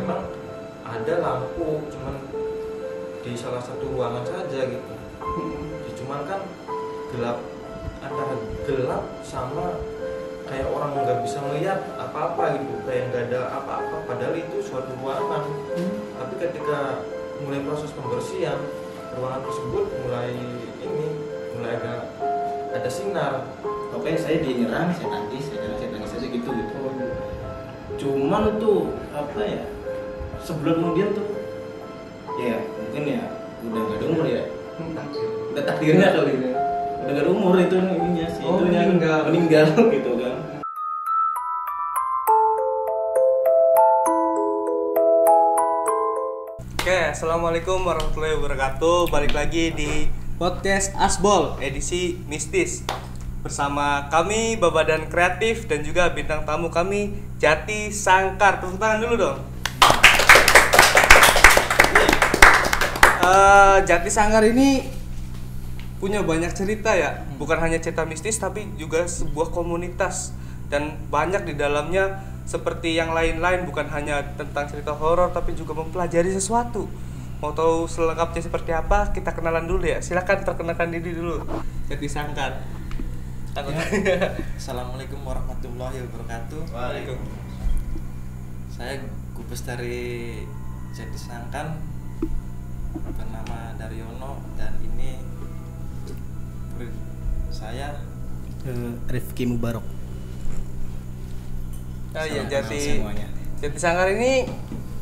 memang ada lampu cuman di salah satu ruangan saja gitu. Ya, cuman kan gelap, antara gelap sama kayak orang nggak bisa melihat apa-apa gitu, kayak nggak ada apa-apa padahal itu suatu ruangan. Tapi ketika mulai proses pembersihan, ruangan tersebut mulai ada sinar. Oke, saya dinyerang, saya tangis aja gitu. Cuman tuh apa ya, sebulan kemudian tuh ya mungkin ya udah nggak ada umur ya, udah takdirnya kali ini, udah nggak ada umur itu ininya sih, itunya meninggal gitu kan. Oke, assalamualaikum warahmatullahi wabarakatuh. Balik lagi di podcast Asbol edisi mistis bersama kami Babadan Kreatif dan juga bintang tamu kami Jati Sangkar. Tepuk tangan dulu dong. Jati Sangkar ini punya banyak cerita ya, bukan hanya cerita mistis tapi juga sebuah komunitas dan banyak di dalamnya. Seperti yang lain-lain, bukan hanya tentang cerita horor tapi juga mempelajari sesuatu. Mau tahu selengkapnya seperti apa? Kita kenalan dulu ya. Silakan perkenalkan diri dulu. Jati Sangkar. Ya. Assalamualaikum warahmatullahi wabarakatuh. Waalaikumsalam. Saya Gubes dari Jati Sangkar, bernama Daryono, dan ini murid saya Rifki Mubarok. Oh iya, Salam kenal Jati semuanya. Jati Sangkar ini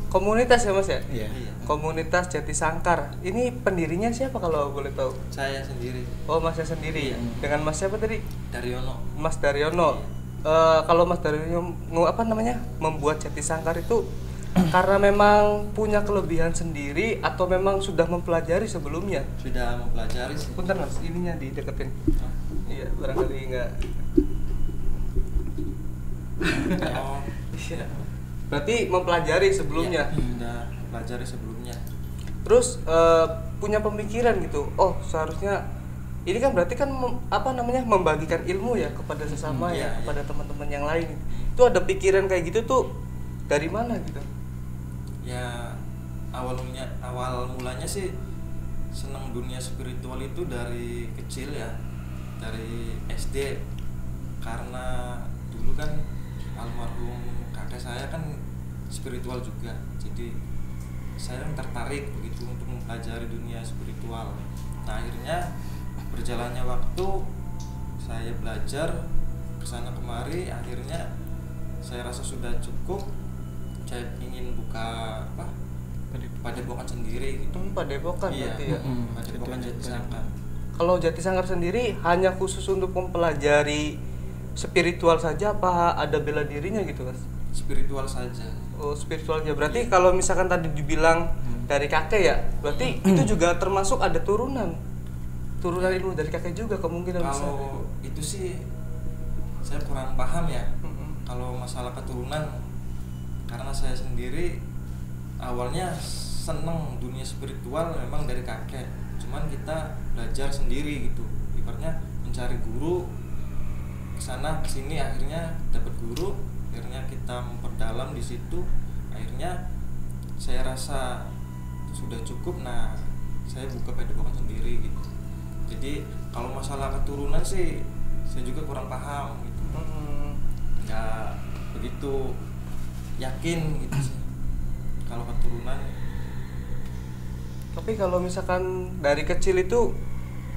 komunitas ya Mas ya? Iya. Komunitas Jati Sangkar. Ini pendirinya siapa kalau boleh tahu? Saya sendiri, Oh, Masnya sendiri ya. Dengan Mas siapa tadi? Daryono. Mas Daryono. Kalau Mas Daryono membuat Jati Sangkar itu karena memang punya kelebihan sendiri atau memang sudah mempelajari sebelumnya? Sudah mempelajari sih. Bentar Mas, ininya dideketin. Iya, barangkali enggak. Oh, Iya. Berarti mempelajari sebelumnya. iya, sudah pelajari sebelumnya. Terus punya pemikiran gitu. Oh, seharusnya ini kan berarti kan membagikan ilmu ya kepada sesama Iya, ya, iya. kepada teman-teman yang lain. Itu ada pikiran kayak gitu tuh dari mana gitu? Ya, awal mulanya sih senang dunia spiritual itu dari kecil ya, dari SD. Karena dulu kan almarhum kakek saya kan spiritual juga, jadi saya tertarik begitu untuk mempelajari dunia spiritual. Nah, akhirnya berjalannya waktu saya belajar kesana kemari, akhirnya saya rasa sudah cukup. Saya ingin buka padepokan sendiri gitu. Padepokan Iya, berarti ya. padepokan Jati Sangkar. Kalau Jati Sangkar sendiri hanya khusus untuk mempelajari spiritual saja apa ada bela dirinya gitu Mas? Spiritual saja. Oh, spiritualnya. Berarti kalau misalkan tadi dibilang dari kakek ya, berarti itu juga termasuk ada turunan ilmu dari kakek juga kemungkinan besar. Kalau itu sih saya kurang paham ya. Kalau masalah keturunan, karena saya sendiri awalnya seneng dunia spiritual memang dari kakek, cuman kita belajar sendiri gitu, ibaratnya mencari guru kesana kesini, akhirnya dapat guru, akhirnya kita memperdalam di situ, akhirnya saya rasa sudah cukup. Nah, saya buka padepokan sendiri gitu. Jadi kalau masalah keturunan sih saya juga kurang paham gitu, nggak begitu yakin gitu sih kalau keturunan. Tapi kalau misalkan dari kecil itu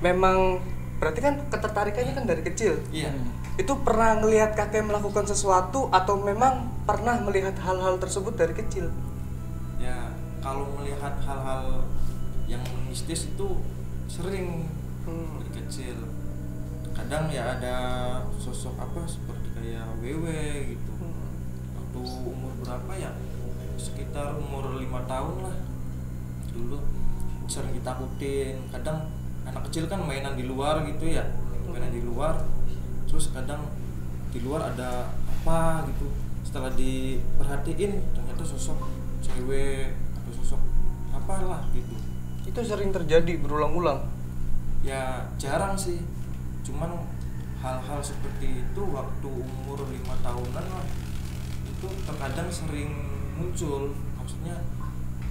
memang berarti kan ketertarikannya kan dari kecil. Iya. Itu pernah ngelihat kakek melakukan sesuatu atau memang pernah melihat hal-hal tersebut dari kecil? Ya, kalau melihat hal-hal yang mistis itu sering dari kecil. Kadang ya ada sosok apa seperti kayak wewe gitu. Waktu umur berapa ya? Sekitar umur 5 tahun lah. Dulu sering ditakutin. Kadang anak kecil kan mainan di luar gitu ya. Mainan di luar. Terus kadang di luar ada apa gitu. Setelah diperhatiin ternyata sosok cewek atau sosok apalah gitu. Itu sering terjadi berulang-ulang. Ya jarang sih, cuman hal-hal seperti itu waktu umur 5 tahunan lah, itu terkadang sering muncul. Maksudnya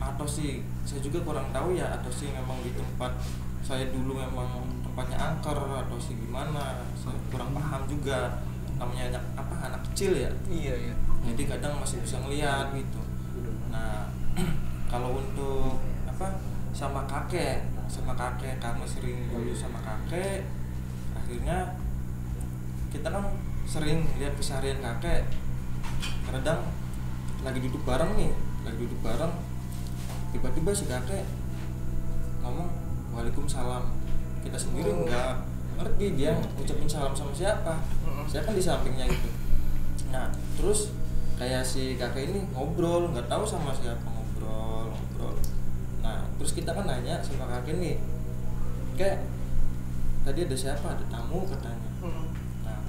atau sih saya juga kurang tahu ya, atau sih memang di tempat saya dulu memang tempatnya angker atau sih gimana, saya kurang paham juga. Namanya anak kecil ya, Iya. jadi kadang masih bisa ngeliat gitu. Nah kalau untuk sama kakek karena sering dulu sama kakek, akhirnya kita kan sering lihat keseharian kakek. Kadang lagi duduk bareng, tiba-tiba si kakek ngomong waalaikumsalam, kita sendiri nggak ngerti dia ngucapin salam sama siapa. Saya kan di sampingnya gitu. Nah terus kayak si kakek ini ngobrol, nggak tahu sama siapa, ngobrol. Nah terus kita kan nanya sama kakek nih, kayak tadi ada siapa, ada tamu katanya. Nah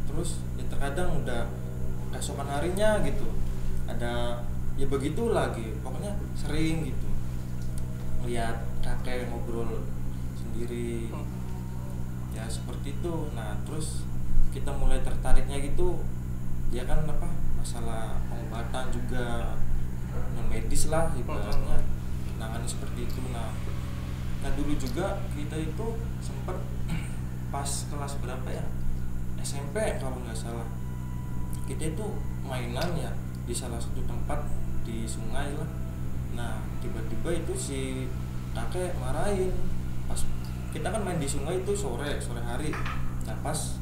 terus ya terkadang udah keesokan harinya gitu ada ya begitu lagi, pokoknya sering gitu lihat kakek ngobrol sendiri ya seperti itu. Nah terus kita mulai tertariknya gitu ya kan masalah pengobatan juga, non medis lah ibaratnya, nangani seperti itu. Nah dulu juga kita itu sempat pas kelas berapa ya, SMP kalau nggak salah, kita itu mainan ya di salah satu tempat di sungai lah. Nah tiba-tiba itu si kakek marahin, pas kita kan main di sungai itu sore hari. Nah pas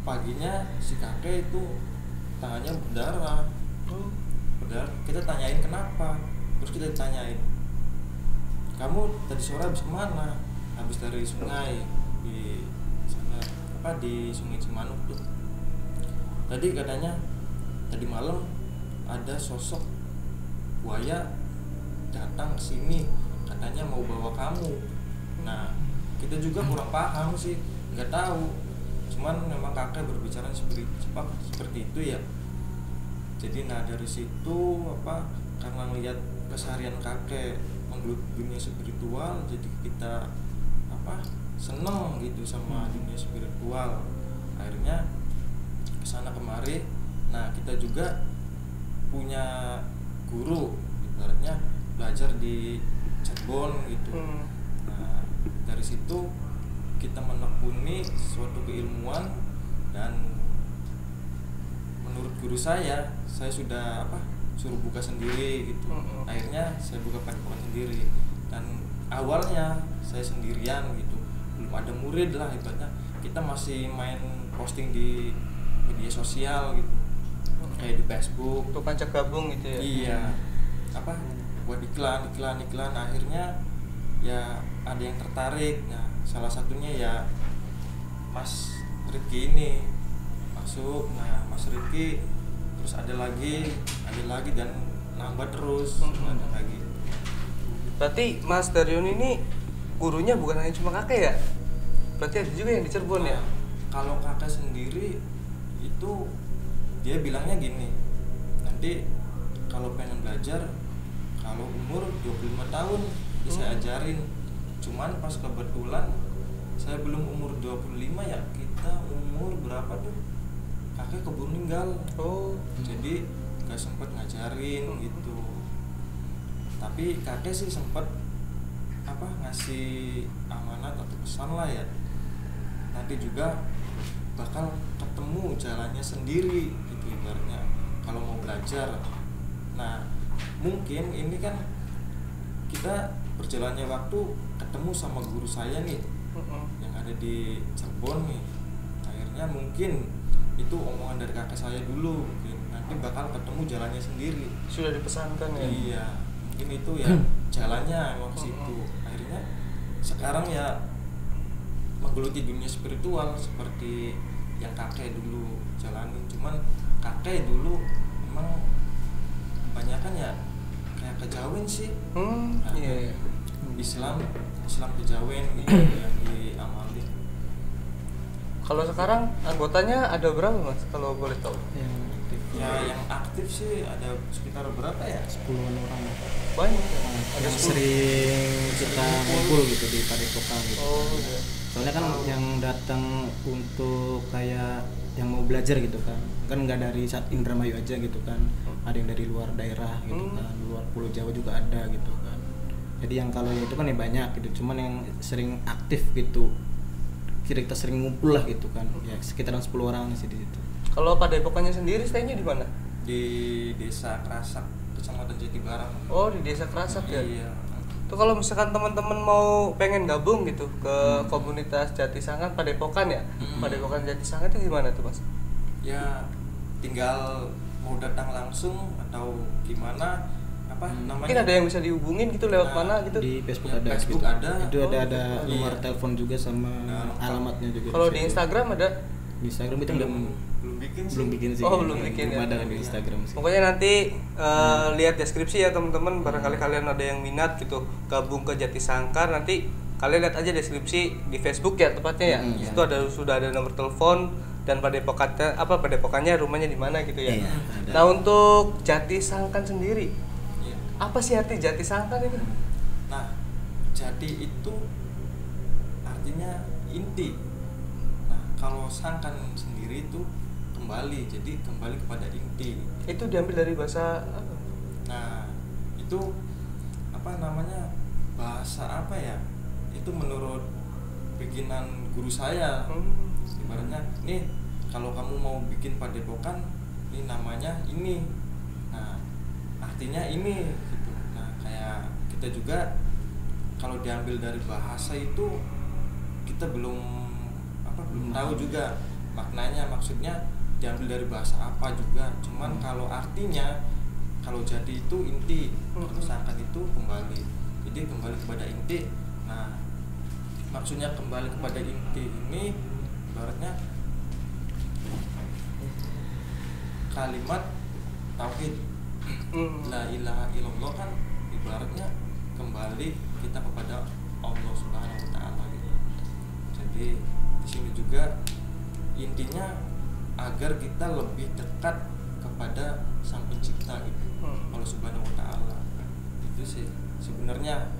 paginya si kakek itu tangannya berdarah. Kita tanyain kenapa, terus kita tanyain, kamu tadi sore habis kemana? Habis dari sungai di sana di Sungai Cimanuk tuh. Tadi katanya tadi malam ada sosok buaya datang ke sini, katanya mau bawa kamu. Nah kita juga kurang paham sih, nggak tahu, cuman memang kakek berbicara seperti itu ya. Jadi nah dari situ karena ngelihat keseharian kakek menggeluti dunia spiritual, jadi kita seneng gitu sama dunia spiritual. Akhirnya kesana kemari. Nah kita juga punya guru, ibaratnya belajar di Cirebon gitu. Nah dari situ kita menekuni suatu keilmuan, dan menurut guru saya sudah suruh buka sendiri gitu. Akhirnya saya buka padepokan sendiri, dan awalnya saya sendirian gitu, belum ada murid lah ibaratnya. Kita masih main posting di media sosial gitu, kayak di Facebook, Untuk ngajak gabung gitu ya. iya buat iklan. Akhirnya ya ada yang tertarik. Nah salah satunya ya Mas Riki ini masuk. Nah Mas Riki terus ada lagi dan nambah terus. Ada lagi. Berarti Mas Darion ini gurunya bukan hanya cuma kakek ya? Berarti ada juga yang di Cirebon ya? Kalau kakek sendiri itu dia bilangnya gini, nanti kalau pengen belajar, kalau umur 25 tahun bisa saya ajarin. Cuman pas kebetulan saya belum umur 25 ya, kita umur berapa tuh kakek keburu meninggal. Jadi gak sempet ngajarin gitu. Tapi kakek sih sempet ngasih amanat atau pesan lah ya, nanti juga bakal ketemu jalannya sendiri gitu ibaratnya kalau mau belajar. Nah mungkin ini kan kita berjalannya waktu ketemu sama guru saya nih yang ada di Cirebon nih. Akhirnya mungkin itu omongan dari kakek saya dulu, mungkin nanti bakal ketemu jalannya sendiri. Sudah dipesankan ya? Iya, mungkin itu ya jalannya emang ke situ. Akhirnya sekarang ya menggeluti dunia spiritual seperti yang kakek dulu jalani. Cuman kakek dulu emang kebanyakan ya kayak kejawen sih. Iya. Islam kejawen gitu yang diamali. Kalau sekarang anggotanya ada berapa Mas kalau boleh tahu? Yang aktif sih ada sekitar berapa ya? 10-an orang. Banyak ya? Yang sering kita ngumpul gitu di padepokan gitu. Iya. Soalnya kan yang datang untuk kayak yang mau belajar gitu kan nggak dari Indramayu aja gitu kan, ada yang dari luar daerah gitu kan, luar Pulau Jawa juga ada gitu kan. Jadi yang kalau ya itu kan ya banyak gitu, cuman yang sering aktif gitu kita sering ngumpul lah gitu kan, ya sekitaran 10 orang sih di situ. Kalau Padepokannya sendiri stay-nya di mana? Di Desa Kerasak, Kecamatan Jatibarang. Oh, di Desa Kerasak ya. Iya. Tuh kalau misalkan teman-teman mau pengen gabung gitu ke komunitas Jatisangan Padepokan ya. Padepokan Jatisangan itu gimana tuh, Mas? Ya tinggal mau datang langsung atau gimana namanya? Mungkin ada yang bisa dihubungin gitu lewat mana gitu. Di Facebook Ya, ada Facebook gitu. ada. Itu ada Oh, nomor iya. telepon juga sama alamatnya juga. Kalau situ. di Instagram ada? Di Instagram itu belum bikin sih. belum bikin sih. Oh, belum bikin belum ya. ada di Instagram sih. Pokoknya nanti lihat deskripsi ya teman-teman, barangkali kalian ada yang minat gitu gabung ke Jatisangkar, nanti kalian lihat aja deskripsi di Facebook ya tepatnya ya. Iya. Itu sudah ada nomor telepon dan padepokannya rumahnya di mana gitu ya. Iya, ada. Nah, untuk Jatisangkan sendiri, Iya. apa sih arti Jatisangkan itu? Nah, jati itu artinya inti. Nah, kalau sangkan sendiri itu kembali, jadi kembali kepada inti. Itu diambil dari bahasa apa? Nah, itu bahasa apa ya? Itu menurut bikinan guru saya. Ibaratnya, nih kalau kamu mau bikin padepokan, ini namanya ini. Nah, artinya ini gitu. Nah, kayak kita juga kalau diambil dari bahasa itu kita belum tahu juga maknanya, maksudnya diambil dari bahasa apa juga. Cuman kalau artinya, kalau jadi itu inti, kalau sangkan itu kembali. Jadi kembali kepada inti. Nah, maksudnya kembali kepada inti ini ibaratnya kalimat tauhid. La ilaha illallah kan ibaratnya kembali kita kepada Allah Subhanahu wa taala gitu. Jadi di sini juga intinya agar kita lebih dekat kepada Sang Pencipta gitu. Allah Subhanahu wa taala. Itu sih sebenarnya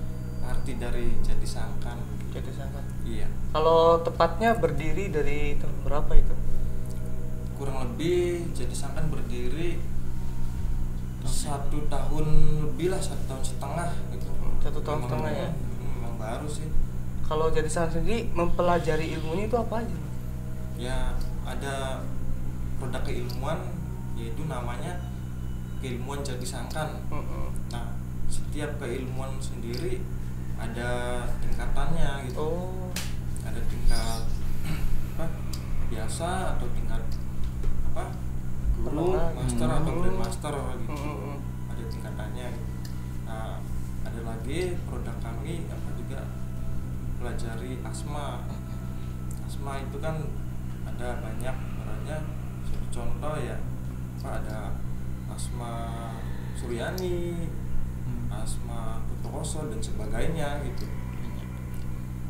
arti dari Jatisangkan. Jatisangkan. Iya. Kalau tepatnya berdiri dari tahun berapa itu? Kurang lebih Jatisangkan berdiri 1 tahun lebih lah, 1 tahun setengah gitu. 1 tahun setengah ya. Memang baru sih. Kalau Jatisangkan sendiri mempelajari ilmunya itu apa aja? Ya ada produk keilmuan, yaitu namanya keilmuan Jatisangkan. Nah, setiap keilmuan sendiri ada tingkatannya gitu. Oh. Ada tingkat biasa atau tingkat guru, master atau grandmaster gitu. Ada tingkatannya gitu. Nah, ada lagi produk kami juga pelajari asma. Asma itu kan ada banyak, caranya satu contoh ya, ada asma Suryani, asma Putokoso dan sebagainya gitu.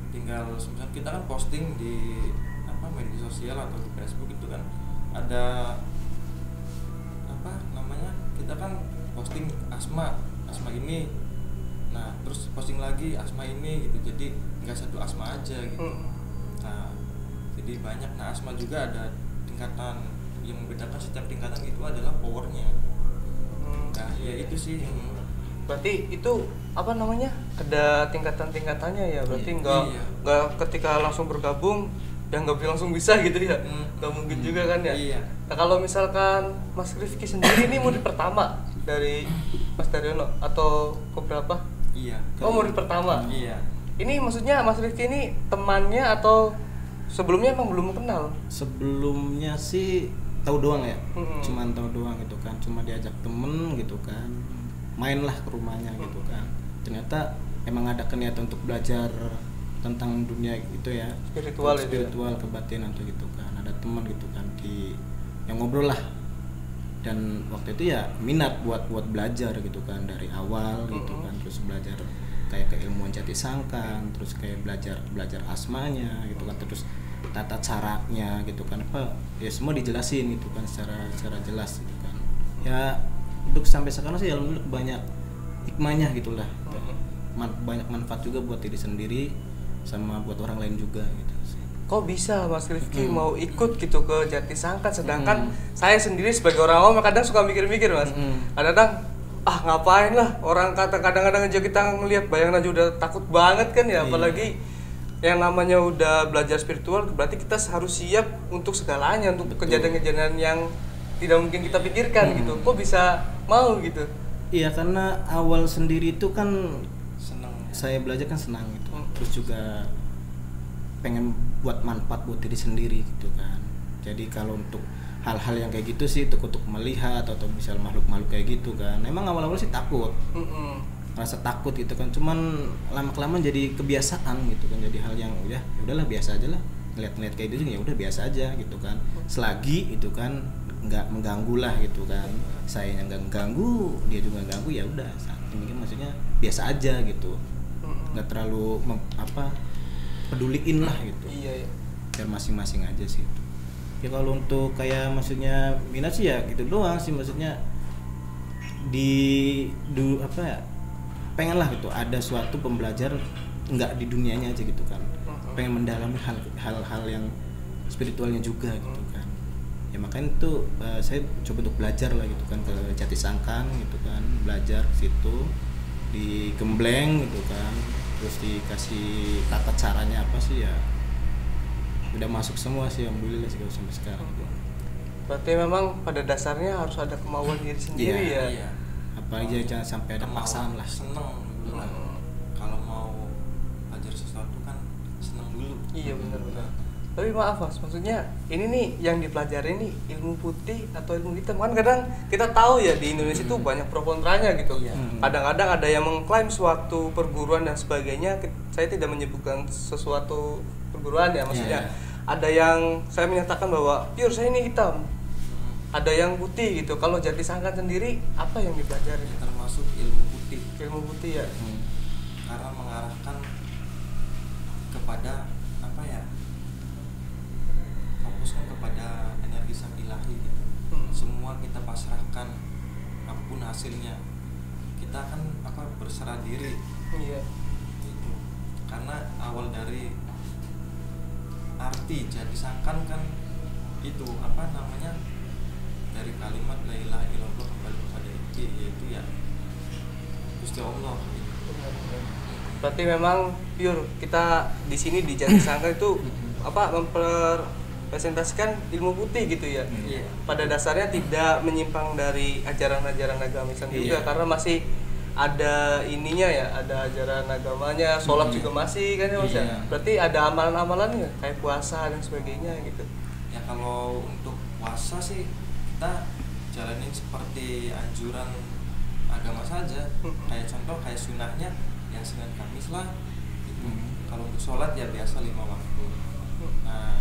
Tinggal misalnya kita kan posting di media sosial atau di Facebook itu kan ada kita kan posting asma ini, nah terus posting lagi asma ini gitu, jadi nggak satu asma aja gitu. Nah jadi banyak. Nah asma juga ada tingkatan, yang membedakan setiap tingkatan itu adalah powernya. Nah ya itu sih. Berarti itu ada tingkatan-tingkatannya ya, berarti nggak ketika langsung bergabung dan nggak langsung bisa gitu ya, nggak mungkin juga kan ya. Iya. Nah kalau misalkan Mas Rifki sendiri ini murid pertama dari Mas Daryono atau keberapa? Iya. Oh murid pertama. Iya. Ini maksudnya Mas Rifki ini temannya atau sebelumnya emang belum kenal? Sebelumnya sih tahu doang ya, cuman tahu doang gitu kan, cuma diajak temen gitu kan, mainlah ke rumahnya gitu kan. Ternyata emang ada niatan untuk belajar tentang dunia itu ya, spiritual kebatinan tuh gitu kan. Ada teman gitu kan yang ngobrol lah, dan waktu itu ya minat buat belajar gitu kan dari awal gitu kan, terus belajar kayak keilmuan Jatisangkan, terus kayak belajar asmanya gitu kan, terus tata caranya gitu kan, ya semua dijelasin gitu kan secara jelas gitu kan. Ya untuk sampai sekarang sih alhamdulillah banyak hikmahnya gitulah, banyak manfaat juga buat diri sendiri sama buat orang lain juga gitu sih. kok bisa Mas Rifki mau ikut gitu ke Jatisangkan, sedangkan saya sendiri sebagai orang awam kadang suka mikir-mikir Mas, kadang ngapain lah, orang kadang-kadang aja kita ngelihat bayangan aja udah takut banget kan ya, apalagi yang namanya udah belajar spiritual berarti kita harus siap untuk segalanya, untuk kejadian-kejadian yang tidak mungkin kita pikirkan gitu. Kok bisa mau gitu? Iya, karena awal sendiri itu kan Seneng. saya belajar kan senang gitu. Terus juga pengen buat manfaat buat diri sendiri gitu kan. Jadi kalau untuk hal-hal yang kayak gitu sih, untuk melihat atau misal makhluk-makhluk kayak gitu kan, emang awal-awal sih takut, rasa takut gitu kan. Cuman lama-kelamaan jadi kebiasaan gitu kan, jadi hal yang udahlah biasa aja lah, ngeliat-ngeliat kayak gitu ya udah biasa aja gitu kan. Selagi itu kan nggak mengganggu lah gitu kan, saya yang nggak mengganggu, dia juga nggak ganggu, ya udah saat ini kan maksudnya biasa aja gitu, nggak terlalu peduliin lah gitu. Iya. Biar masing-masing aja sih itu. Ya kalau untuk kayak maksudnya minat sih ya gitu doang sih, maksudnya pengen lah gitu ada suatu pembelajar nggak di dunianya aja gitu kan, pengen mendalami hal-hal yang spiritualnya juga gitu kan. Ya makanya itu saya coba untuk belajar lah gitu kan ke Jatisangkan gitu kan, belajar situ di Gembleng gitu kan, terus dikasih tata caranya apa sih ya, udah masuk semua sih alhamdulillah sih kalau sampai sekarang. Berarti memang pada dasarnya harus ada kemauan diri sendiri ya. Iya. Apa aja jangan sampai ada paksaan lah. Seneng dulu kan. Kalau mau belajar sesuatu kan seneng dulu. Iya benar-benar. Tapi maaf Mas, maksudnya ini nih yang dipelajari nih ilmu putih atau ilmu hitam, kan kadang kita tahu ya di Indonesia itu banyak pro kontranya gitu. Kadang-kadang ada yang mengklaim suatu perguruan dan sebagainya. Saya tidak menyebutkan sesuatu perguruan ya, maksudnya ada yang saya menyatakan bahwa pure saya ini hitam, ada yang putih gitu. Kalau Jatisangkan sendiri apa yang dipelajari? Termasuk ilmu putih. Ilmu putih ya. Karena mengarahkan kepada apa ya? Fokuskan kepada energi sang ilahi gitu. Semua kita pasrahkan, apapun hasilnya. Kita kan berserah diri. Iya. Gitu. Karena awal dari arti Jatisangkan kan itu dari kalimat la ilaha illallah kembali kepada inti, yaitu ya Gusti Allah gitu. Berarti memang pure kita di sini di Jatisangkan itu mempresentasikan ilmu putih gitu ya. Pada dasarnya tidak menyimpang dari ajaran-ajaran agama Islam juga, karena masih ada ininya ya, ada ajaran agamanya, sholat juga masih kan ya Mas ya. Berarti ada amalan-amalannya kayak puasa dan sebagainya gitu. Ya kalau untuk puasa sih kita jalanin seperti anjuran agama saja. Kayak contoh kayak sunahnya yang Senin Kamis lah gitu. Kalau untuk sholat ya biasa 5 waktu. Nah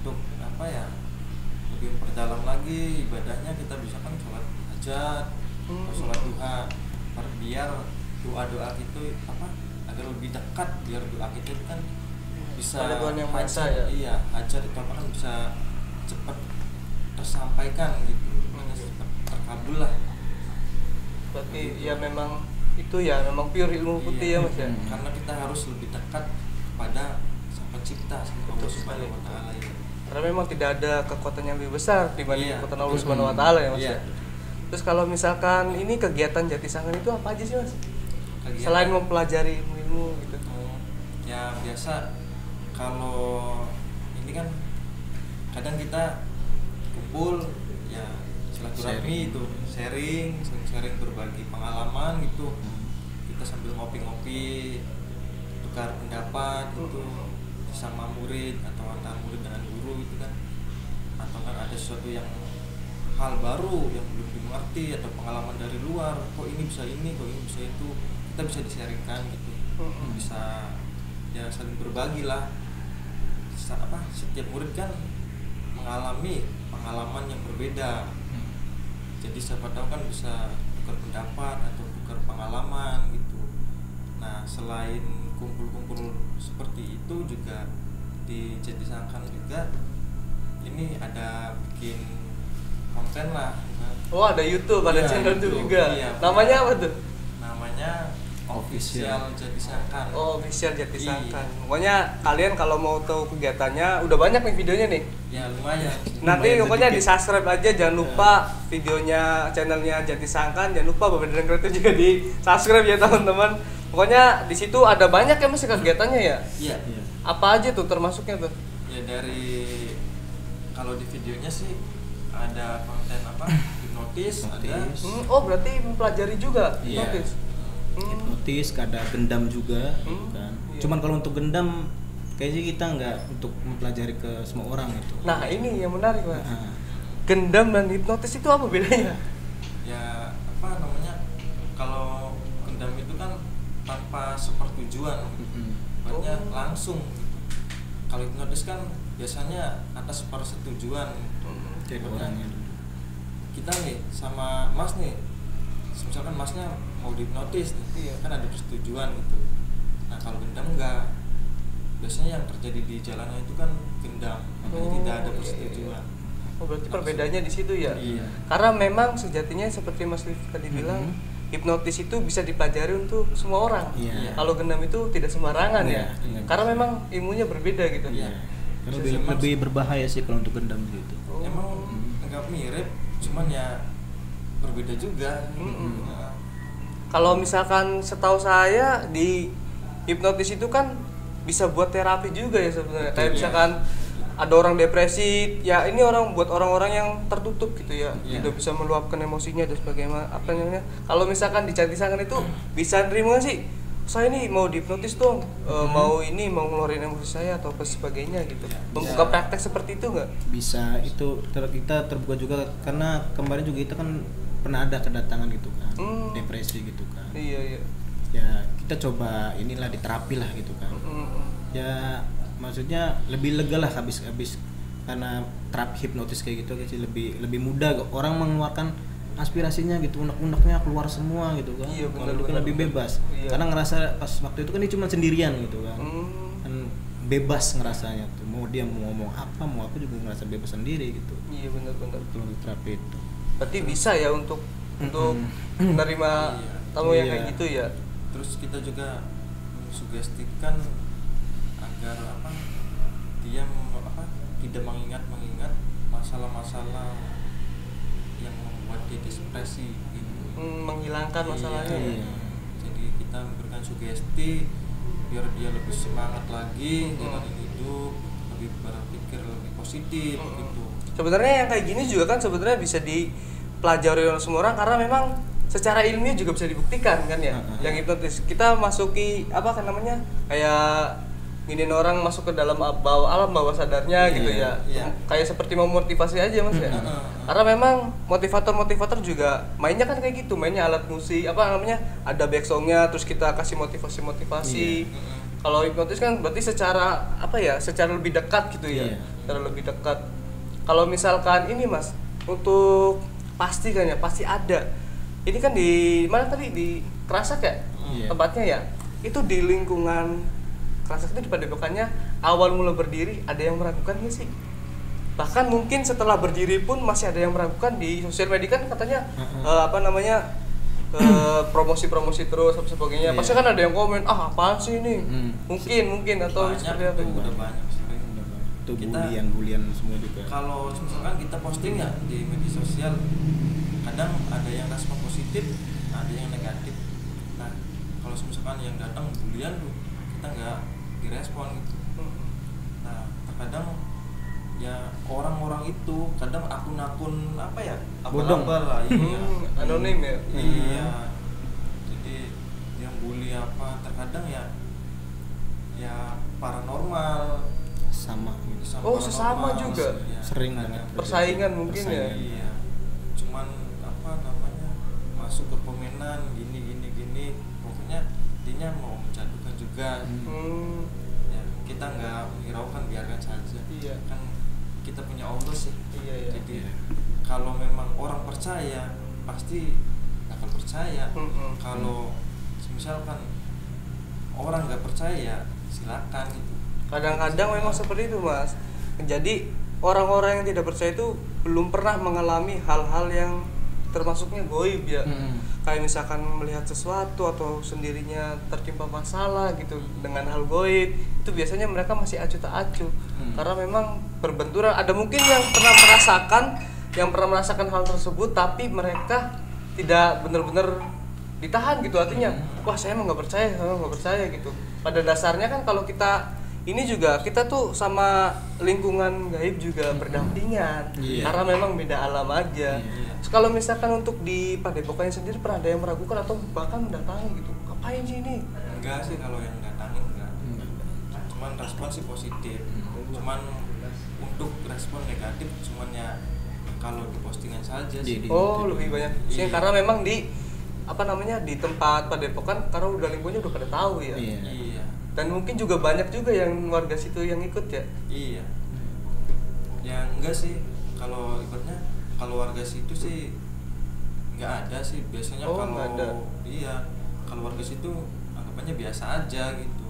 untuk lebih memperdalam lagi ibadahnya, kita bisa kan sholat hajat atau sholat duha, biar doa-doa itu agar lebih dekat, biar doa kita itu kan bisa hajat, hajat itu kan bisa cepat tersampaikan gitu, cepat terkabul lah. Berarti ya memang itu ya memang pure ilmu putih ya Mas ya. Karena kita harus lebih dekat pada Sang Pencipta, Allah Subhanahu wa taala ya. Karena memang tidak ada kekuatan yang lebih besar dibanding kekuatan Allah Subhanahu wa taala ya Mas ya. Terus kalau misalkan ini kegiatan Jatisangkan itu apa aja sih Mas? Selain mempelajari ilmu gitu. Ya biasa kalau ini kan kadang kita kumpul ya silaturahmi itu, sharing berbagi pengalaman gitu. Kita sambil ngopi-ngopi, tukar pendapat itu sama murid atau antar murid dengan guru itu kan. Atau kan ada sesuatu yang hal baru yang belum dimengerti atau pengalaman dari luar, kok ini bisa ini, kok ini bisa itu, kita bisa di-sharingkan gitu. Bisa ya saling berbagi lah. Setiap murid kan mengalami pengalaman yang berbeda. Jadi siapa tahu kan bisa tukar pendapat atau tukar pengalaman gitu. Nah, selain kumpul-kumpul seperti itu juga di Jatisangkan juga ini ada bikin konten lah. Oh ada YouTube, ada channel itu juga. Iya, namanya apa tuh? Namanya official Jatisangkan. Oh, official Jatisangkan. Iya. Pokoknya kalian kalau mau tahu kegiatannya, udah banyak nih videonya nih. Ya lumayan. Nanti Lumayan pokoknya sedikit. di subscribe aja, jangan lupa videonya channelnya Jatisangkan, jangan lupa Bapak dan Kreatif juga di subscribe ya teman-teman. Pokoknya di situ ada banyak ya mas kegiatannya ya. Iya. Iya. Apa aja tuh termasuknya tuh? Ya dari kalau di videonya sih ada konten apa? Hipnotis, ada. Hipnotis. Oh berarti mempelajari juga Iya. hipnotis. Hipnotis, ada gendam juga gitu kan. Iya. Cuman kalau untuk gendam kayaknya kita nggak untuk mempelajari ke semua orang gitu. Nah ini yang menarik mas. Nah, Gendam dan hipnotis itu apa bedanya? Ya apa namanya? Kalau gendam itu kan tanpa sepertujuan, sifatnya Oh. langsung. Kalau hipnotis kan biasanya atas persetujuan. jadi Pokoknya orangnya dulu. kita nih sama mas nih, misalkan masnya mau dihipnotis nih, Iya. kan ada persetujuan gitu. Nah kalau gendam enggak, biasanya yang terjadi di jalanan itu kan gendam, makanya Oh, tidak ada iya, persetujuan. Oh berarti perbedaannya di situ ya? Iya. Karena memang sejatinya seperti Mas Liv tadi bilang, hipnotis itu bisa dipelajari untuk semua orang. Iya. Kalau gendam itu tidak sembarangan Iya, ya. iya. Karena memang ilmunya berbeda gitu. Iya. Karena lebih berbahaya sih kalau untuk gendam gitu. Oh. Emang enggak mirip, cuman ya berbeda juga. Mm-mm. Nah, Kalau misalkan setahu saya di hipnotis itu kan bisa buat terapi juga ya sebenarnya. Kayak Iya. misalkan ada orang depresi, ya ini orang buat orang-orang yang tertutup gitu ya, Iya. tidak bisa meluapkan emosinya dan sebagainya. Apa namanya? Kalau misalkan di Jatisangkan itu bisa nerima nggak sih? Saya ini mau dihipnotis dong, mau ngeluarin emosi saya atau apa sebagainya gitu. Iya, Membuka bisa. praktek seperti itu nggak? Bisa itu kita terbuka juga karena kemarin juga kita kan pernah ada kedatangan gitu kan, depresi gitu kan. Iya iya. Ya kita coba inilah diterapi lah gitu kan. Mm-mm. Ya maksudnya lebih lega lah habis karena terapi hipnotis kayak gitu sih lebih mudah orang mengeluarkan aspirasinya gitu, unek-uneknya keluar semua gitu kan. Iya, benar, Kalau itu kan benar, lebih benar. bebas. Iya. Karena ngerasa pas waktu itu kan dia cuma sendirian gitu kan. Kan bebas ngerasanya tuh. Mau dia mau ngomong apa, mau apa juga ngerasa bebas sendiri gitu. Iya benar-benar. Kalau di terapi itu. Berarti bisa ya untuk menerima Iya. tamu yang Iya. kayak gitu ya. Terus kita juga mensugestikan agar apa dia tidak mengingat masalah-masalah yang membuat dia depresi gitu. Menghilangkan masalahnya. Iya. Jadi kita memberikan sugesti biar dia lebih semangat lagi jalanin hidup, lebih berpikir lebih positif gitu. Sebenarnya yang kayak gini juga kan sebenarnya bisa dipelajari oleh semua orang karena memang secara ilmiah juga bisa dibuktikan kan ya. Yang hipnotis kita masuki apa kan namanya kayak nginin orang masuk ke dalam alam bawah sadarnya gitu ya. iya. Kayak seperti memotivasi aja mas ya. Karena memang motivator juga mainnya kan kayak gitu, mainnya alat musik apa namanya ada back songnya terus kita kasih motivasi. Kalau hipnotis kan berarti secara apa ya, secara lebih dekat gitu ya. Iya. Secara lebih dekat. Kalau misalkan ini mas untuk pasti kan ya pasti ada. Ini kan di mana tadi di Kerasak ya Iya. tempatnya ya. Itu di lingkungan Kerasak itu di padepokannya awal mula berdiri ada yang meragukan nggak sih? Bahkan mungkin setelah berdiri pun masih ada yang meragukan di sosial media kan katanya apa namanya promosi terus apa sebagainya. Iya. Pasti kan ada yang komen apaan sih ini? Mungkin atau Banyak seperti apa? itu udah banyak sering. Itu Kita- bulian semua juga. Kalau misalkan kita posting ya di media sosial, kadang ada yang respon positif, ada yang negatif. Nah, kalau misalkan yang datang bulian tuh kita nggak direspon gitu. Nah, terkadang ya orang-orang itu kadang akun-akun apa ya? Bodong. Abal-abal lah, iya. Anonim ya. Iya. Jadi yang bully apa terkadang ya paranormal. Sama gitu. Sama Oh, sesama paranormal, juga? iya. Sering Kadang. banget. Persaingan mungkin ya. Iya. Cuman apa namanya? Masuk ke permainan gini. Pokoknya intinya mau menjatuhkan juga. Ya, kita nggak menghiraukan, biarkan saja. Iya. Kan kita punya Allah sih. Iya. Jadi kalau memang orang percaya pasti akan percaya. Kalau misalkan orang nggak percaya silakan gitu. Kadang-kadang memang seperti itu mas. Jadi orang-orang yang tidak percaya itu belum pernah mengalami hal-hal yang termasuknya goib ya. Kayak misalkan melihat sesuatu atau sendirinya tertimpa masalah gitu dengan hal goib, itu biasanya mereka masih acuh tak acuh. Karena memang berbenturan. Ada mungkin yang pernah merasakan hal tersebut, tapi mereka tidak benar-benar ditahan gitu, artinya wah saya emang nggak percaya gitu. Pada dasarnya kan kalau kita ini juga kita tuh sama lingkungan gaib juga berdampingan, karena memang beda alam aja. Kalau misalkan untuk di Padepokannya sendiri pernah ada yang meragukan atau bahkan mendatangi gitu, ngapain sih ini? Enggak sih, kalau yang datangin enggak. Cuman respon sih positif. Cuman untuk respon negatif cuman ya kalau di postingan saja sih. Lebih banyak sih karena memang di di tempat Padepokan karena udah lingkungannya udah pada tahu ya. Iya. Dan mungkin juga banyak juga yang warga situ yang ikut ya. Iya. Ya enggak sih, kalau ibaratnya kalau warga situ sih enggak ada sih biasanya. Kalau ada. Iya, kalau warga situ anggapannya biasa aja gitu.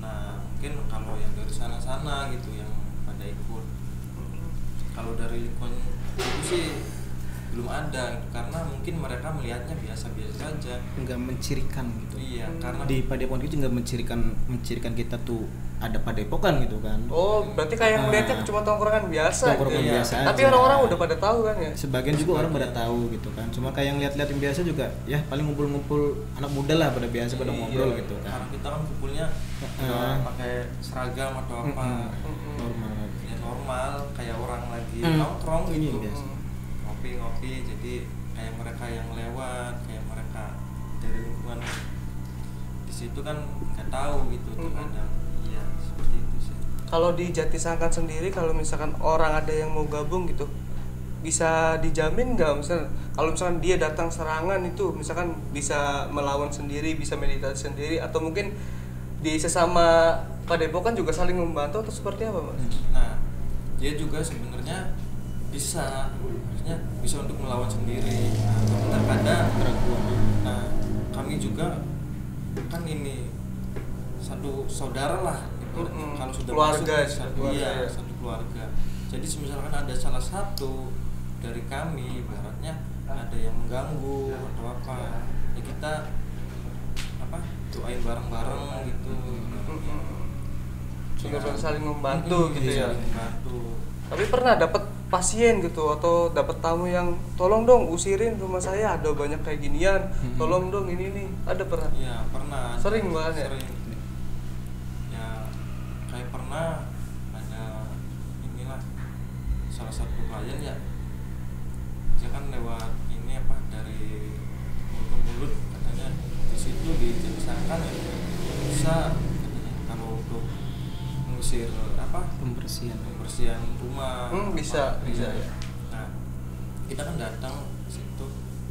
Nah, mungkin kalau yang dari sana-sana gitu yang pada ikut. Kalau dari lingkungan itu sih belum ada, karena mungkin mereka melihatnya biasa-biasa saja, nggak mencirikan gitu. Iya, karena di Padepokan itu nggak mencirikan kita tuh ada Padepokan gitu kan. Berarti kayak melihatnya cuma tongkrongan biasa gitu. Biasa tapi aja. orang-orang udah pada tahu kan ya. Sebagian juga orang pada tahu gitu kan. Cuma kayak yang lihat-lihat yang biasa juga ya paling ngumpul-ngumpul anak muda lah pada biasa pada ngobrol gitu kan. Karena kita kan kumpulnya pakai seragam atau apa. Normal kayak orang lagi nongkrong gitu. Biasa. Ngopi, jadi kayak mereka yang lewat, kayak mereka dari lingkungan di situ kan nggak tahu gitu terkadang. Iya, seperti itu sih. Kalau di Jatisangkan sendiri, kalau misalkan orang ada yang mau gabung gitu, bisa dijamin nggak kalau misalkan dia datang serangan itu misalkan bisa melawan sendiri, bisa meditasi sendiri, atau mungkin di sesama Padepokan juga saling membantu atau seperti apa, Mas? Nah, dia juga sebenarnya bisa untuk melawan sendiri. Terkadang nah kami juga kan ini satu saudara lah kalau sudah keluarga, masuk satu keluarga. Jadi misalkan ada salah satu dari kami ibaratnya ada yang mengganggu atau apa ya kita doain bareng-bareng gitu. Juga saling membantu gitu ya. Membantu. Tapi pernah dapat pasien gitu atau dapat tamu yang tolong dong usirin rumah saya ada banyak kayak ginian, tolong dong ini nih, ada pernah? Iya pernah. Sering banget. Sering. Ya kayak pernah ada inilah salah satu klien ya, dia kan lewat ini dari mulut ke mulut katanya di situ dijelaskan ya bisa katanya kalau untuk mengusir pembersihan rumah bisa ya. Nah kita kan datang ke situ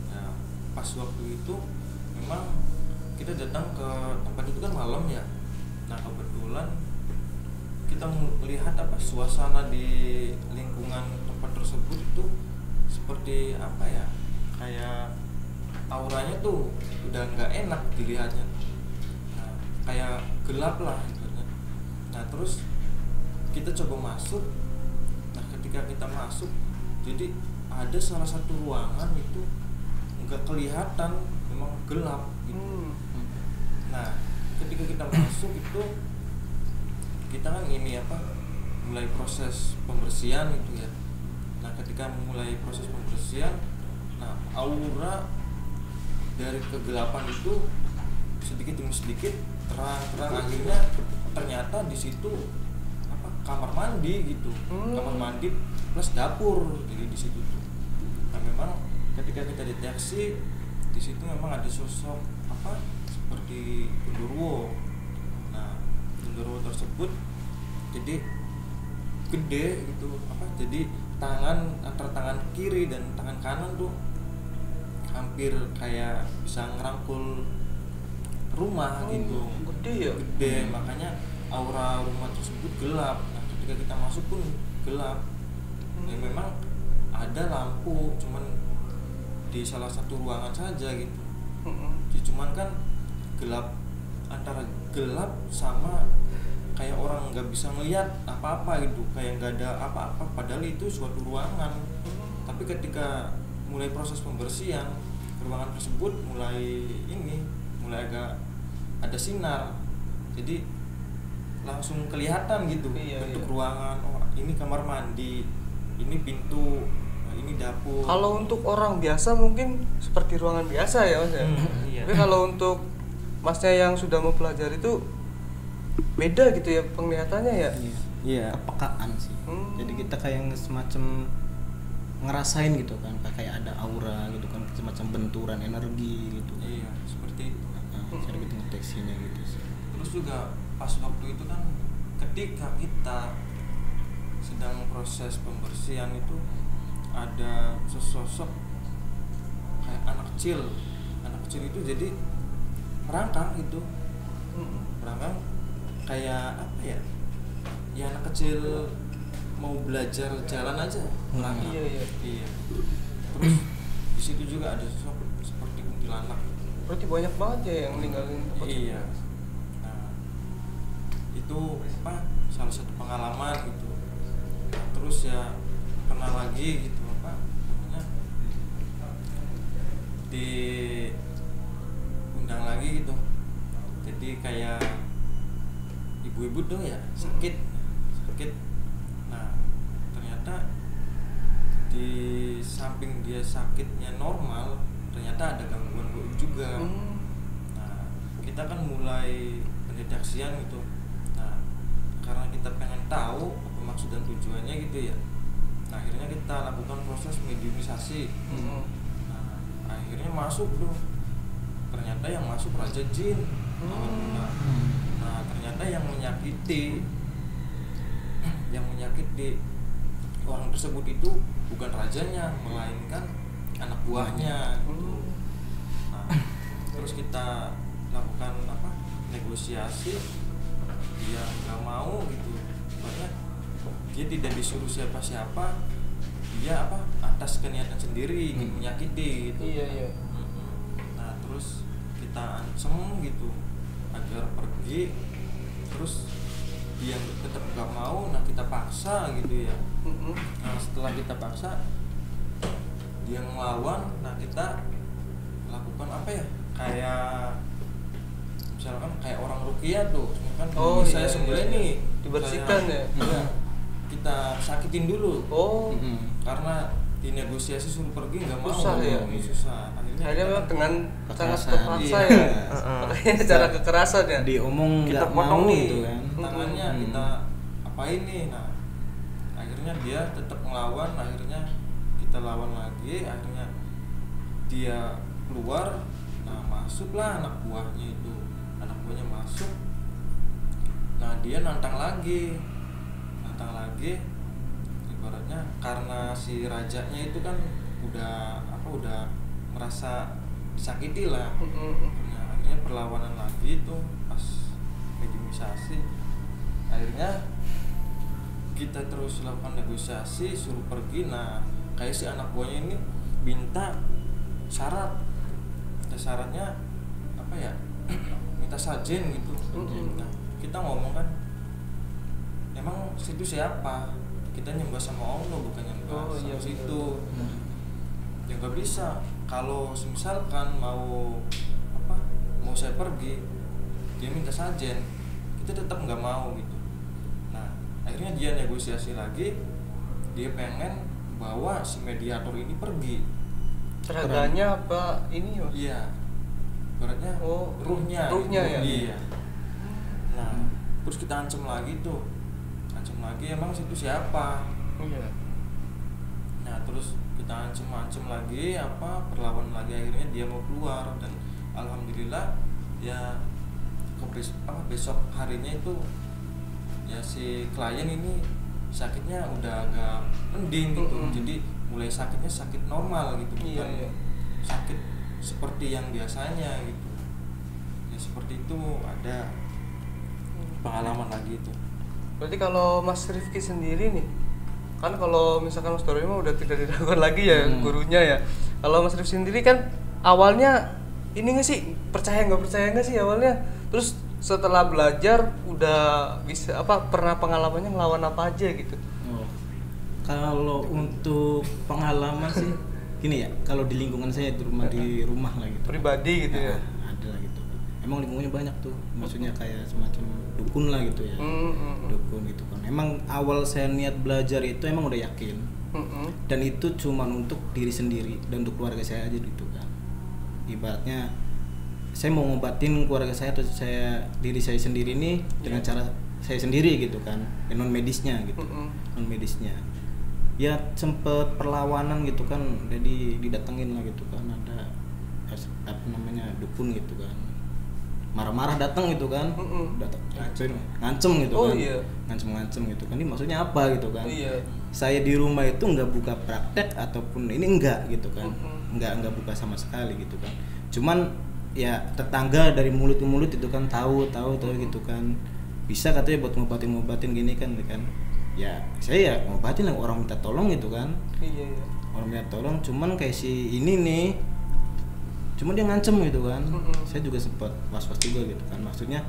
ya, pas waktu itu memang kita datang ke tempat itu kan malam ya. Nah kebetulan kita melihat suasana di lingkungan tempat tersebut itu seperti kayak auranya tuh udah nggak enak dilihatnya. Nah kayak gelap lah gitu. Nah terus kita coba masuk. Nah ketika kita masuk, jadi ada salah satu ruangan itu nggak kelihatan, memang gelap gitu. Nah ketika kita masuk itu kita kan mulai proses pembersihan itu ya. Nah ketika mulai proses pembersihan, nah aura dari kegelapan itu sedikit demi sedikit terang akhirnya ternyata di situ kamar mandi gitu. Kamar mandi plus dapur jadi di situ tuh. Nah memang ketika kita deteksi di situ memang ada sosok seperti genderuwo. Nah genderuwo tersebut jadi gede gitu jadi antara tangan kiri dan tangan kanan tuh hampir kayak bisa ngerangkul rumah gitu. Gede makanya aura rumah tersebut gelap. Nah ketika kita masuk pun gelap. Ya memang ada lampu cuman di salah satu ruangan saja gitu. Cuman kan gelap, antara gelap sama kayak orang nggak bisa melihat apa-apa gitu, kayak nggak ada apa-apa padahal itu suatu ruangan. Tapi ketika mulai proses pembersihan ruangan tersebut mulai agak ada sinar, jadi langsung kelihatan gitu bentuk ruangan. Oh, ini kamar mandi, ini pintu, ini dapur. Kalau untuk orang biasa mungkin seperti ruangan biasa ya mas ya. Iya. Tapi kalau untuk masnya yang sudah mempelajari itu beda gitu ya penglihatannya ya. Iya, kepekaan sih. Jadi kita kayak semacam ngerasain gitu kan, kayak ada aura gitu kan, semacam benturan energi gitu. Iya, seperti itu. Cara kita ngedeteksinya gitu sih. Terus juga pas waktu itu kan ketika kita sedang proses pembersihan itu ada sesosok kayak anak kecil itu jadi merangkang gitu, merangkang kayak apa ya, ya anak kecil mau belajar jalan aja merangkang. Iya. Terus di situ juga ada sosok seperti kuntilanak. Berarti banyak banget ya yang ninggalin tempat. Iya. Nah, itu apa salah satu pengalaman gitu. Nah, terus ya pernah lagi gitu apa namanya, diundang lagi gitu. Jadi kayak ibu-ibu tuh ya sakit. Nah, ternyata di samping dia sakitnya normal, ternyata ada gangguan juga. Nah, kita kan mulai pendeteksian gitu. Nah, karena kita pengen tahu apa maksud dan tujuannya gitu ya. Nah, akhirnya kita lakukan proses mediumisasi. Nah, akhirnya masuk tuh. Ternyata yang masuk raja jin. Nah, ternyata yang menyakiti orang tersebut itu bukan rajanya, melainkan anak buahnya gitu. Nah, terus kita lakukan apa negosiasi, dia nggak mau gitu, soalnya dia tidak disuruh siapa-siapa, dia apa atas keniatan sendiri ingin menyakiti gitu. Iya. Nah, terus kita ancam gitu agar pergi, terus dia tetap nggak mau. Nah, kita paksa gitu ya. Nah, setelah kita paksa dia ngelawan, nah kita lakukan apa ya, kayak misalkan kayak orang ruqyah tuh, misalkan saya sembelih nih, dibersihkan ya. Iya, kita sakitin dulu. Karena dinegosiasi suruh pergi nggak mau. Susah ya. Susah. Akhirnya memang dengan sangat kekerasan. terpaksa ya. Makanya cara kekerasan ya. Diomong kita nggak potong mau nih gitu kan. tangannya, kita apain nih. Nah, akhirnya dia tetap ngelawan, akhirnya kita lawan lagi, akhirnya dia keluar. Nah, masuklah anak buahnya masuk. Nah, dia nantang lagi ibaratnya karena si rajanya itu kan udah merasa disakiti lah. Nah, akhirnya perlawanan lagi itu pas mediumisasi. Akhirnya kita terus lakukan negosiasi, suruh pergi. Nah, kayak si anak buahnya ini minta syaratnya apa ya, minta sajen gitu. Nah, kita ngomong kan, emang situ siapa? Kita nyembah sama Allah, bukan nyembah sama situ. Ya nggak bisa. Kalau misalkan mau saya pergi, dia minta sajen, kita tetap nggak mau gitu. Nah, akhirnya dia negosiasi lagi, dia pengen bawa si mediator ini pergi. Teraganya apa ini mas? Iya, ibaratnya ruhnya ya. Iya. Nah, terus kita ancam lagi, emang situ siapa? Iya. Nah, terus kita ancam lagi, perlawan lagi, akhirnya dia mau keluar. Dan alhamdulillah ya besok harinya itu ya si klien ini sakitnya udah agak mending gitu. Jadi mulai sakitnya sakit normal gitu, bukan sakit seperti yang biasanya gitu. Ya seperti itu, ada pengalaman lagi itu. Berarti kalau Mas Rifki sendiri nih, kan kalau misalkan Mas Dori mah udah tidak dilakukan lagi ya gurunya ya. Kalau Mas Rifki sendiri kan awalnya ini nggak sih, percaya nggak sih awalnya? Terus setelah belajar udah bisa pernah pengalamannya ngelawan apa aja gitu? Kalau untuk pengalaman sih gini ya, kalau di lingkungan saya di rumah lah gitu. Pribadi gitu ya. Ada lah gitu. Emang lingkungannya banyak tuh, maksudnya kayak semacam dukun lah gitu ya. Dukun gitu kan. Emang awal saya niat belajar itu emang udah yakin. Dan itu cuma untuk diri sendiri dan untuk keluarga saya aja gitu kan. Ibaratnya saya mau ngobatin keluarga saya atau diri saya sendiri ini dengan cara saya sendiri gitu kan, non medisnya gitu. Non medisnya. Ya sempet perlawanan gitu kan, jadi didatengin lah gitu kan, ada apa namanya dukun gitu kan, marah-marah datang gitu kan, ngancem gitu kan, ngancem gitu kan, ini maksudnya apa gitu kan. Saya di rumah itu nggak buka praktek ataupun ini enggak gitu kan, nggak buka sama sekali gitu kan, cuman ya tetangga dari mulut ke mulut itu kan tahu gitu kan, bisa katanya buat ngobatin gini kan. Ya saya ya ngobatin lah, orang minta tolong gitu kan. Orang minta tolong, cuman kayak si ini nih, cuman dia ngancem gitu kan. Saya juga sempat was-was juga gitu kan, maksudnya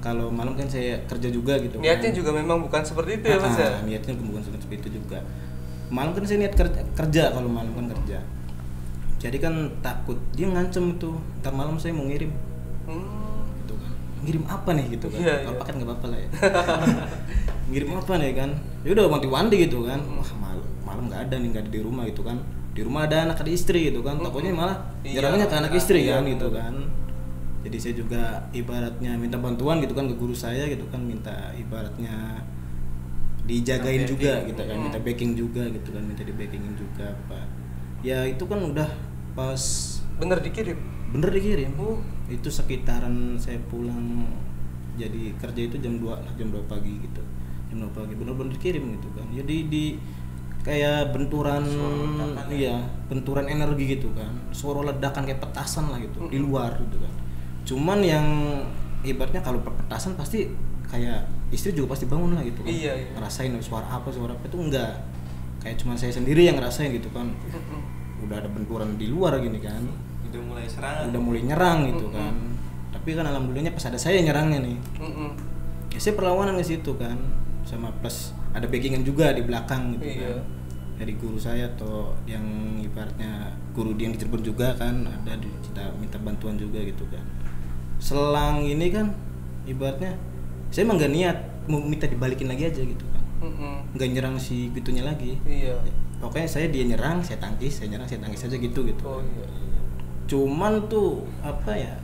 kalau malam kan saya kerja juga gitu niatnya kan. juga memang bukan seperti itu ya Mas ya. Niatnya bukan seperti itu juga. Malam kan saya niat kerja kalau malam kan kerja. Jadi kan takut dia ngancem itu, ntar malam saya mau ngirim. Gitu kan. Ngirim apa nih gitu kan. Kalau paket enggak apa-apa lah ya. Ngirim apa nih kan, ya udah wanti-wanti gitu kan. Wah malam nggak ada nih, nggak ada di rumah gitu kan, di rumah ada anak, ada istri gitu kan, takutnya malah nyerangnya ke anak istri kan gitu kan. Jadi saya juga ibaratnya minta bantuan gitu kan ke guru saya gitu kan, minta ibaratnya dijagain juga gitu kan, minta backing juga gitu kan, minta di backingin juga apa ya. Itu kan udah pas bener dikirim. Itu sekitaran saya pulang jadi kerja itu jam 2 pagi gitu, jam 2 pagi bener-bener dikirim gitu kan. Jadi di kayak benturan, benturan energi gitu kan, suara ledakan kayak petasan lah gitu di luar gitu kan. Cuman yang ibaratnya kalau petasan pasti kayak istri juga pasti bangun lah gitu kan. Ngerasain suara apa itu enggak, kayak cuma saya sendiri yang ngerasain gitu kan. Udah ada benturan di luar gini kan, udah mulai nyerang gitu kan. Tapi kan alhamdulillahnya pas ada saya nyerangnya nih, ya saya perlawanan ke situ kan, sama plus ada backingan juga di belakang gitu kan, dari guru saya atau yang ibaratnya guru yang di Cirebon juga kan, ada kita minta bantuan juga gitu kan. Selang ini kan ibaratnya saya emang gak niat mau minta dibalikin lagi aja gitu kan, nggak nyerang si gitunya lagi. Pokoknya dia nyerang saya tangkis, saya nyerang saya tangkis aja gitu. Cuman tuh apa ya,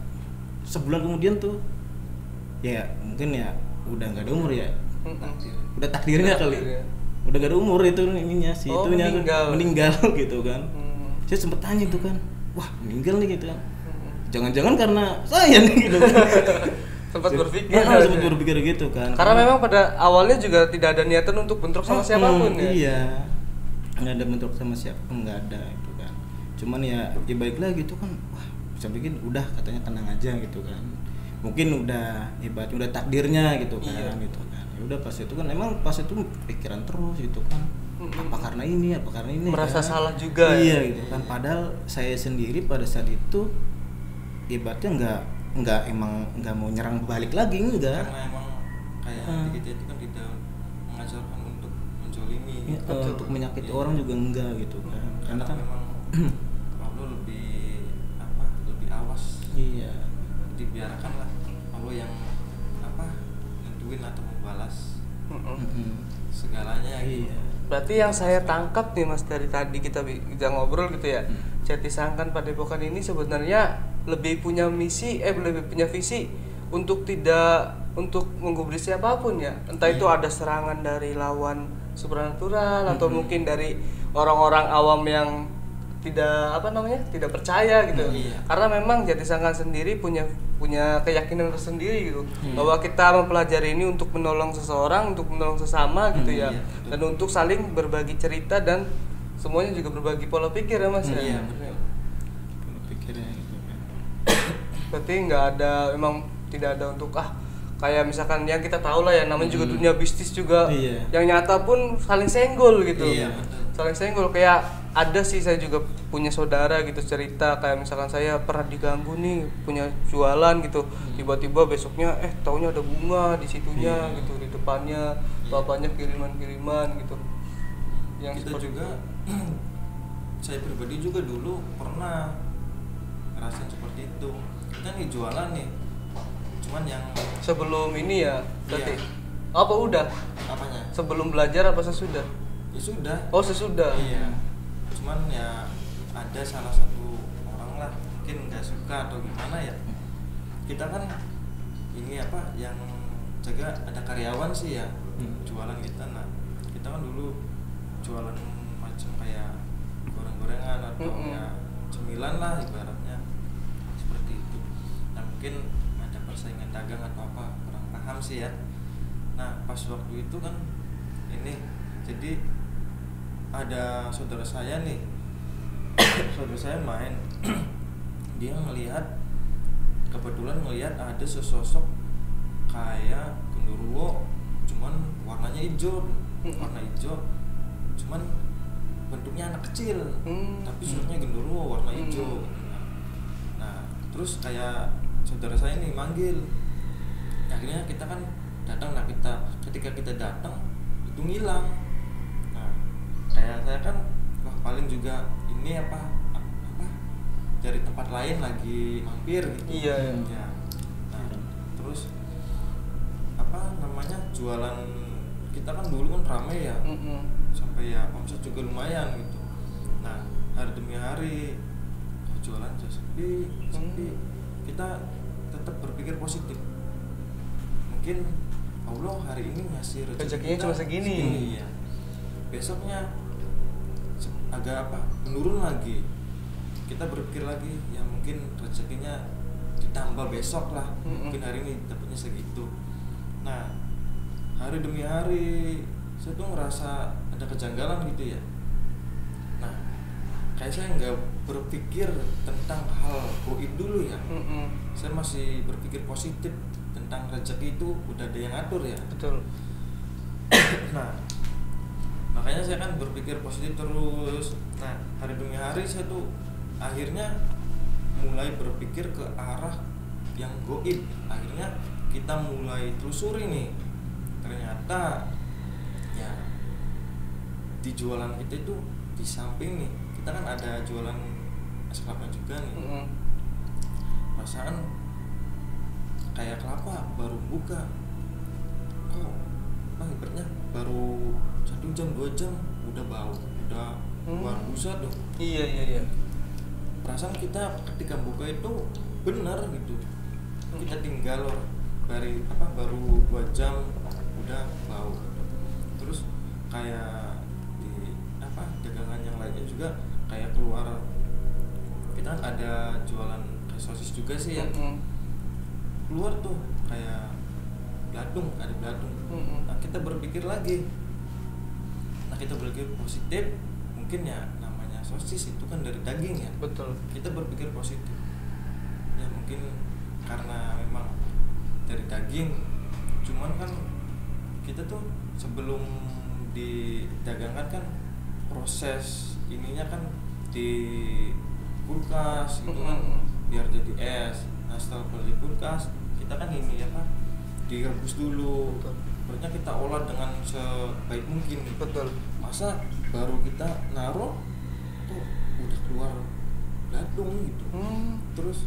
sebulan kemudian tuh ya mungkin ya udah nggak ada umur ya, udah takdirnya kali, udah nggak ada umur itu ininya si itunya meninggal gitu kan. Saya sempet tanya itu kan, wah meninggal nih gitu kan, jangan-jangan karena saya nih gitu kan. sempat berpikir gitu kan, karena memang pada awalnya juga tidak ada niatan untuk bentrok sama siapapun ya. Iya, nggak ada bentrok sama siapapun, nggak ada itu kan. Cuman ya balik lagi gitu kan, wah saya bikin udah katanya tenang aja gitu kan, mungkin udah ibaratnya udah takdirnya gitu kan. Gitu kan, ya udah pas itu kan emang pas itu pikiran terus gitu kan, apa karena ini merasa kan? salah juga gitu kan. Padahal saya sendiri pada saat itu ibaratnya nggak mau nyerang balik lagi, enggak, karena emang kayak kita itu kan tidak mengajarkan untuk menjolimi untuk menyakiti orang juga enggak gitu kan, karena kan memang Allah lebih awas, dibiarkan lah Allah yang nentuin atau membalas segalanya gitu. Berarti yang saya tangkap nih Mas dari tadi kita ngobrol gitu ya, Jati Sangkan Padepokan ini sebenarnya lebih punya visi untuk menggubris siapapun ya, entah itu ada serangan dari lawan supranatural atau mungkin dari orang-orang awam yang tidak percaya gitu. Karena memang Jati Sangkan sendiri punya keyakinan tersendiri gitu, bahwa kita mempelajari ini untuk menolong seseorang, untuk menolong sesama gitu ya, dan untuk saling berbagi cerita dan semuanya juga berbagi pola pikir ya Mas. Pola pikirnya gitu kan. Berarti memang tidak ada untuk kayak misalkan yang kita tahu lah ya, namanya juga dunia bisnis juga, yang nyata pun saling senggol gitu. Saling senggol, kayak ada sih, saya juga punya saudara gitu cerita, kayak misalkan saya pernah diganggu nih punya jualan gitu, tiba-tiba besoknya taunya ada bunga di situnya gitu, di depannya bapaknya kiriman gitu. Yang kita juga saya pribadi juga dulu pernah ngerasain seperti itu. Kita nih jualan nih, cuman yang Sebelum ini ya berarti. Iya. Apa udah? apanya Sebelum belajar apa sesudah? ya sudah. Oh, sesudah. Iya, cuman ya ada salah satu orang lah mungkin nggak suka atau gimana ya. Kita kan ini apa yang jaga ada karyawan sih ya, jualan kita. Nah kita kan dulu jualan macam kayak goreng-gorengan atau ya cemilan lah ibaratnya seperti itu. Nah mungkin ada persaingan dagang atau apa, kurang paham sih ya. Nah pas waktu itu kan ini jadi ada saudara saya nih saudara saya main dia kebetulan ngelihat ada sesosok kayak genderuwo, cuman warnanya hijau, cuman bentuknya anak kecil, tapi surutnya genderuwo warna hijau. Nah terus kayak saudara saya nih manggil, akhirnya kita kan datang. Nah ketika kita datang itu ngilang. Nah kayak saya kan wah paling juga ini apa dari tempat lain lagi mampir gitu. Iya. Ya. Nah, terus apa namanya jualan kita kan dulu kan ramai ya, sampai ya omset juga lumayan gitu. Nah hari demi hari jualan sepi. Kita tetap berpikir positif. Mungkin Allah hari ini ngasih rezekinya cuma segini. Ya. Besoknya agak menurun lagi. Kita berpikir lagi ya mungkin rezekinya ditambah besok lah, mungkin hari ini dapatnya segitu. Nah hari demi hari saya tuh ngerasa ada kejanggalan gitu ya. Nah kayak saya nggak berpikir tentang hal goib dulu ya. Saya masih berpikir positif tentang rezeki itu udah ada yang ngatur ya. Betul. Nah makanya saya kan berpikir positif terus. Nah hari demi hari saya tuh akhirnya mulai berpikir ke arah yang goib. Akhirnya kita mulai telusuri nih, ternyata ya di jualan kita itu di samping nih kita kan ada jualan es kelapa juga nih. Perasaan kayak kelapa baru buka, kok ibaratnya baru 1 jam 2 jam udah bau, udah luar busa dong. Iya. Perasaan kita ketika buka itu benar gitu, kita tinggal baru 2 jam udah bau. Terus kayak di dagangan yang lainnya juga kayak keluar, kita ada jualan kayak sosis juga sih ya, keluar tuh kayak ada belatung. Nah kita berpikir lagi, kita berpikir positif. Mungkin ya namanya sosis itu kan dari daging ya. Betul. Kita berpikir positif ya, mungkin karena memang dari daging. Cuman kan kita tuh sebelum didagangkan kan proses ininya kan di kulkas gitu kan biar jadi es. Nah setelah di kulkas kita kan ini direbus dulu. Berarti kita olah dengan sebaik mungkin. Betul. Masa baru kita naruh tuh udah keluar belatung gitu. Terus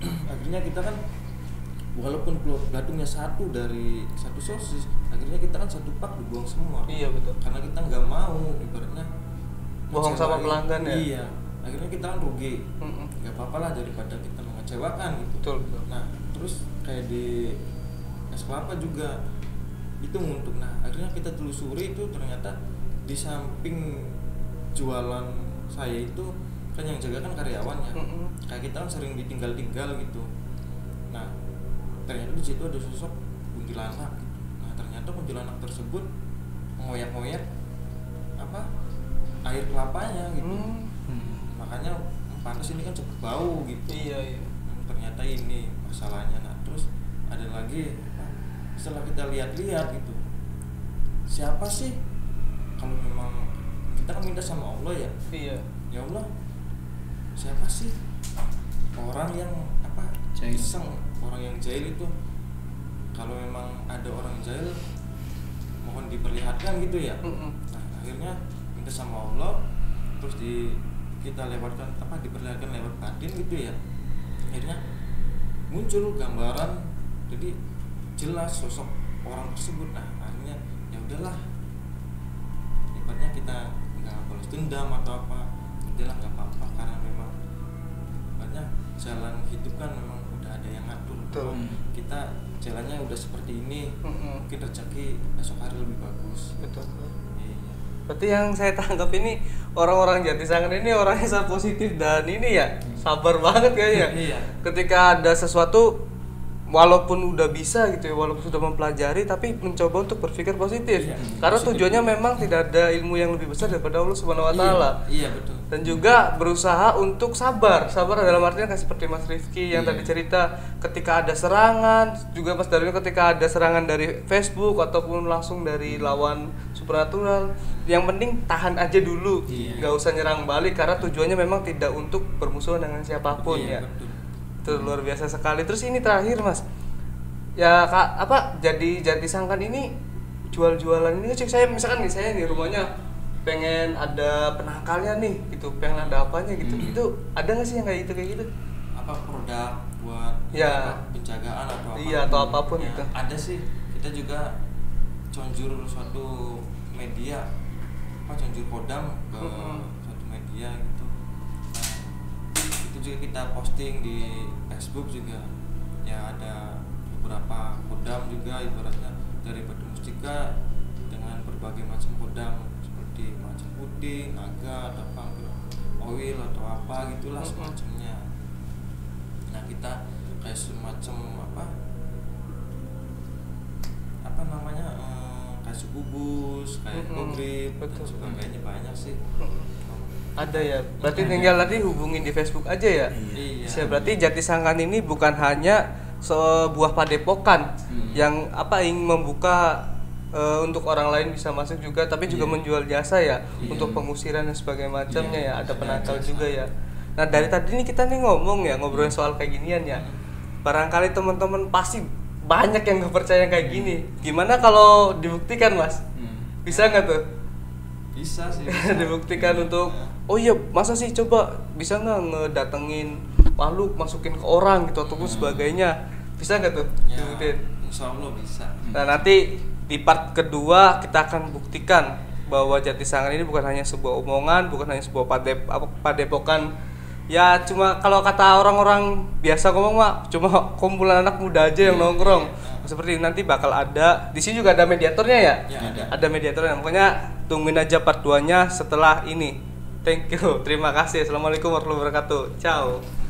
akhirnya kita kan walaupun keluar belatungnya satu dari satu sosis, akhirnya kita kan satu pak dibuang semua. Iya betul. Karena kita nggak mau ibaratnya bohong sama pelanggan ya. Iya. Akhirnya kita kan rugi. Nggak apa-apa lah daripada kita mengecewakan gitu. Betul. Nah terus kayak di es kelapa juga itu untuk. Nah akhirnya kita telusuri itu ternyata di samping jualan saya itu kan yang jaga kan karyawannya. Kayak kita kan sering ditinggal-tinggal gitu. Nah ternyata di situ ada sosok kuntilanak gitu. Nah ternyata kuntilanak tersebut ngoyak-ngoyak air kelapanya gitu. Makanya pantas ini kan cepet bau gitu. Iya. Ternyata ini masalahnya. Nah terus ada lagi setelah kita lihat-lihat gitu, siapa sih kalau memang kita kan minta sama Allah ya. Iya. Ya Allah, siapa sih orang yang iseng, orang yang jahil itu? Kalau memang ada orang jahil, mohon diperlihatkan gitu ya. Nah akhirnya minta sama Allah, terus kita lewatkan apa diperlihatkan lewat batin gitu ya, akhirnya muncul gambaran, jadi jelas sosok orang tersebut. Nah akhirnya ya udahlah, ibaratnya kita nggak balas dendam atau apa, udahlah nggak apa-apa, karena memang banyak jalan hidup kan memang udah ada yang ngatur. Betul. Kita jalannya udah seperti ini, mungkin rezeki besok hari lebih bagus. Betul. Iya. Berarti yang saya tangkap ini orang-orang Jatisangan ini orangnya sangat positif dan ini ya sabar banget kayaknya. Iya. Ketika ada sesuatu walaupun udah bisa gitu ya, walaupun sudah mempelajari tapi mencoba untuk berpikir positif. Iya, Karena positif. tujuannya memang tidak ada ilmu yang lebih besar daripada Allah Subhanahu wa taala. Iya, betul. Dan juga berusaha untuk sabar dalam artian kayak seperti Mas Rifki yang Iya. tadi cerita, ketika ada serangan, juga Mas Darwin ketika ada serangan dari Facebook ataupun langsung dari lawan supernatural, yang penting tahan aja dulu, Iya. nggak usah nyerang balik karena tujuannya memang tidak untuk bermusuhan dengan siapapun Iya, ya. betul. Itu luar biasa sekali. Terus ini terakhir Mas, ya Kak, apa jadi Jatisangkan ini jual-jualan ini cek, saya misalkan nih, saya nih rumahnya pengen ada penangkalnya nih gitu, pengen ada apanya gitu, itu ada nggak sih yang kayak gitu? Apa produk buat Ya. penjagaan atau apa? Iya, atau apapun Ya, gitu. ada sih, kita juga conjur suatu media, conjur kodam ke suatu media gitu. Nah, itu juga kita posting di Facebook juga, ya ada beberapa kodam juga, ibaratnya dari Batu Mustika dengan berbagai macam kodam seperti macam putih, naga, atau apa, oil atau apa gitulah semacamnya. Nah kita kayak semacam apa namanya, kayak suku bus, kayak Gogrip dan betul. sebagainya, banyak sih. Ada ya, berarti tinggal nanti hubungin di Facebook aja ya. Iya. Bisa, berarti Jatisangkan ini bukan hanya sebuah padepokan yang ingin membuka untuk orang lain bisa masuk juga, tapi juga menjual jasa ya, untuk pengusiran dan sebagainya macamnya ya, ada penangkal juga ya. Nah dari tadi nih kita nih ngobrolin soal kayak ginian ya, barangkali teman-teman pasti banyak yang nggak percaya kayak gini. Gimana kalau dibuktikan Mas? Bisa nggak tuh? Bisa sih. Bisa. Dibuktikan untuk, oh iya masa sih, coba bisa nggak ngedatengin makhluk masukin ke orang gitu ataupun sebagainya, bisa nggak tuh Ya, dibuktiin? insya Allah bisa. Nah nanti di part kedua kita akan buktikan bahwa Jatisangkan ini bukan hanya sebuah omongan, bukan hanya sebuah padepokan. Ya cuma kalau kata orang-orang biasa ngomong mah cuma kumpulan anak muda aja yang nongkrong. Seperti nanti bakal ada di sini juga ada mediatornya ya. Ya, ada. Ada mediatornya. Pokoknya tungguin aja part 2-nya setelah ini. Thank you. Terima kasih. Assalamualaikum warahmatullahi wabarakatuh. Ciao.